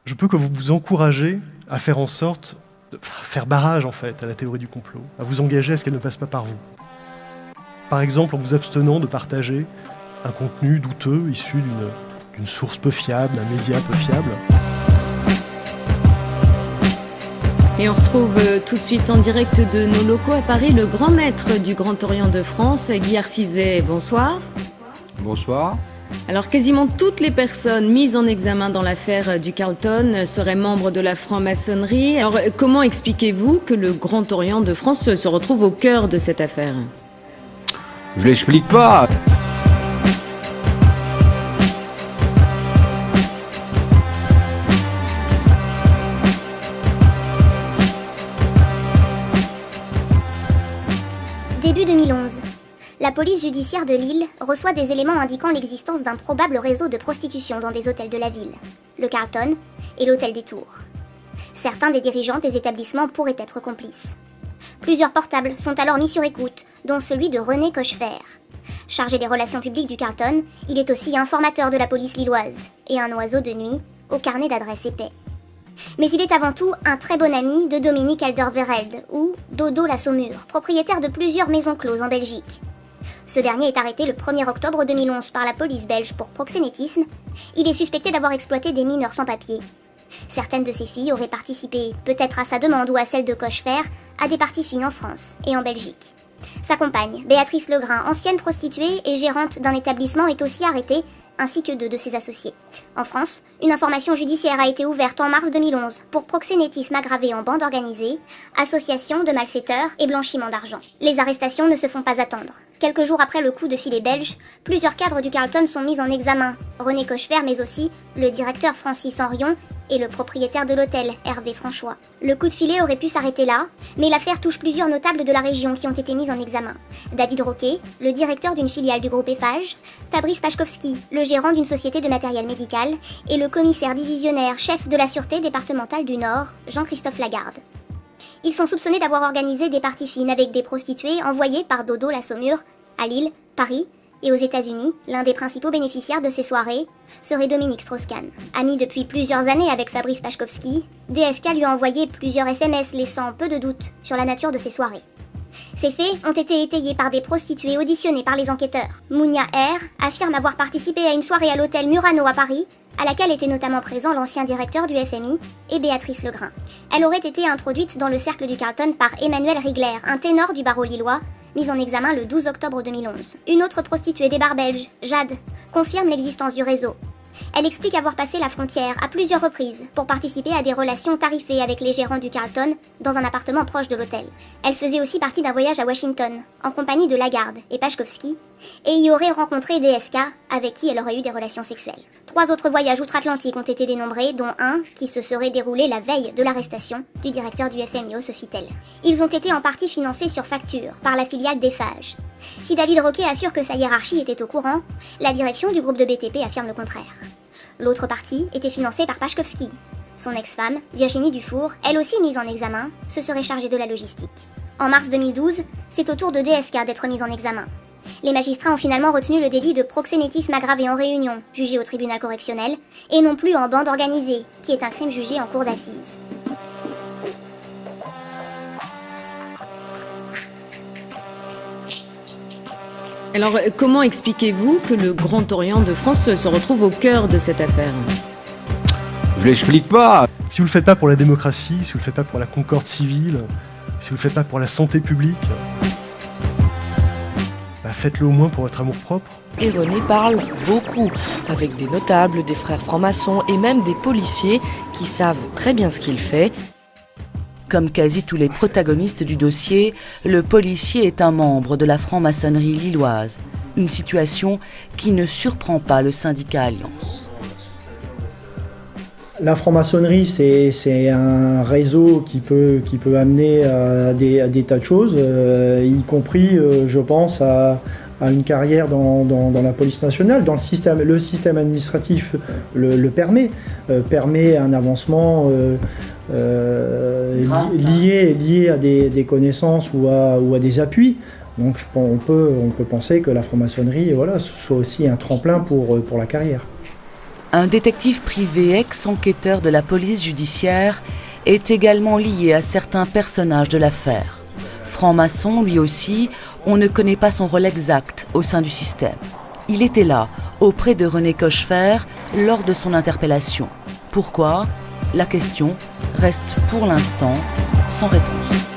je peux que vous encourager à faire en sorte, faire barrage en fait à la théorie du complot, à vous engager à ce qu'elle ne passe pas par vous. Par exemple en vous abstenant de partager un contenu douteux issu d'une source peu fiable, d'un média peu fiable. Et on retrouve tout de suite en direct de nos locaux à Paris le grand maître du Grand Orient de France, Guy Arcizet. Bonsoir. Bonsoir. Alors quasiment toutes les personnes mises en examen dans l'affaire du Carlton seraient membres de la franc-maçonnerie. Alors comment expliquez-vous que le Grand Orient de France se retrouve au cœur de cette affaire? Je l'explique pas. Début 2011. La police judiciaire de Lille reçoit des éléments indiquant l'existence d'un probable réseau de prostitution dans des hôtels de la ville, le Carlton et l'hôtel des Tours. Certains des dirigeants des établissements pourraient être complices. Plusieurs portables sont alors mis sur écoute, dont celui de René Cochefer. Chargé des relations publiques du Carlton, il est aussi informateur de la police lilloise et un oiseau de nuit au carnet d'adresses épais. Mais il est avant tout un très bon ami de Dominique Alderweireld, ou Dodo la Saumure, propriétaire de plusieurs maisons closes en Belgique. Ce dernier est arrêté le 1er octobre 2011 par la police belge pour proxénétisme. Il est suspecté d'avoir exploité des mineurs sans papier. Certaines de ses filles auraient participé, peut-être à sa demande ou à celle de Cochefer, à des parties fines en France et en Belgique. Sa compagne, Béatrice Legrain, ancienne prostituée et gérante d'un établissement, est aussi arrêtée, ainsi que 2 de ses associés. En France, une information judiciaire a été ouverte en mars 2011 pour proxénétisme aggravé en bande organisée, association de malfaiteurs et blanchiment d'argent. Les arrestations ne se font pas attendre. Quelques jours après le coup de filet belge, plusieurs cadres du Carlton sont mis en examen. René Cochefer, mais aussi le directeur Francis Henrion et le propriétaire de l'hôtel, Hervé Franchois. Le coup de filet aurait pu s'arrêter là, mais l'affaire touche plusieurs notables de la région qui ont été mis en examen. David Roquet, le directeur d'une filiale du groupe Eiffage, Fabrice Pachkovski, le gérant d'une société de matériel médical, et le commissaire divisionnaire chef de la sûreté départementale du Nord, Jean-Christophe Lagarde. Ils sont soupçonnés d'avoir organisé des parties fines avec des prostituées envoyées par Dodo la Saumure à Lille, Paris et aux États-Unis. L'un des principaux bénéficiaires de ces soirées serait Dominique Strauss-Kahn. Ami depuis plusieurs années avec Fabrice Pachkovski, DSK lui a envoyé plusieurs SMS laissant peu de doute sur la nature de ces soirées. Ces faits ont été étayés par des prostituées auditionnées par les enquêteurs. Mounia R affirme avoir participé à une soirée à l'hôtel Murano à Paris, à laquelle était notamment présent l'ancien directeur du FMI et Béatrice Legrain. Elle aurait été introduite dans le cercle du Carlton par Emmanuel Rigler, un ténor du barreau lillois, mis en examen le 12 octobre 2011. Une autre prostituée des bars belges, Jade, confirme l'existence du réseau. Elle explique avoir passé la frontière à plusieurs reprises pour participer à des relations tarifées avec les gérants du Carlton dans un appartement proche de l'hôtel. Elle faisait aussi partie d'un voyage à Washington, en compagnie de Lagarde et Pachkovski, et y aurait rencontré DSK, avec qui elle aurait eu des relations sexuelles. 3 autres voyages outre-Atlantique ont été dénombrés, dont un qui se serait déroulé la veille de l'arrestation du directeur du FMI, Sofitel. Ils ont été en partie financés sur facture par la filiale d'Eiffage. Si David Roquet assure que sa hiérarchie était au courant, la direction du groupe de BTP affirme le contraire. L'autre partie était financée par Pachkovski. Son ex-femme, Virginie Dufour, elle aussi mise en examen, se serait chargée de la logistique. En mars 2012, c'est au tour de DSK d'être mise en examen. Les magistrats ont finalement retenu le délit de proxénétisme aggravé en réunion, jugé au tribunal correctionnel, et non plus en bande organisée, qui est un crime jugé en cour d'assises. Alors comment expliquez-vous que le Grand Orient de France se retrouve au cœur de cette affaire? Je l'explique pas. Si vous ne le faites pas pour la démocratie, si vous ne le faites pas pour la concorde civile, si vous ne le faites pas pour la santé publique, faites-le au moins pour votre amour-propre. Et René parle beaucoup, avec des notables, des frères francs-maçons et même des policiers qui savent très bien ce qu'il fait. Comme quasi tous les protagonistes du dossier, le policier est un membre de la franc-maçonnerie lilloise. Une situation qui ne surprend pas le syndicat Alliance. La franc-maçonnerie, c'est un réseau qui peut amener à des tas de choses, y compris, je pense, à une carrière dans la police nationale. Dans le système administratif le permet un avancement lié à des connaissances ou à des appuis. Donc on peut penser que la franc-maçonnerie, voilà, soit aussi un tremplin pour la carrière. Un détective privé, ex-enquêteur de la police judiciaire, est également lié à certains personnages de l'affaire. Franc-maçon, lui aussi, on ne connaît pas son rôle exact au sein du système. Il était là, auprès de René Cochefer, lors de son interpellation. Pourquoi ? La question reste pour l'instant sans réponse.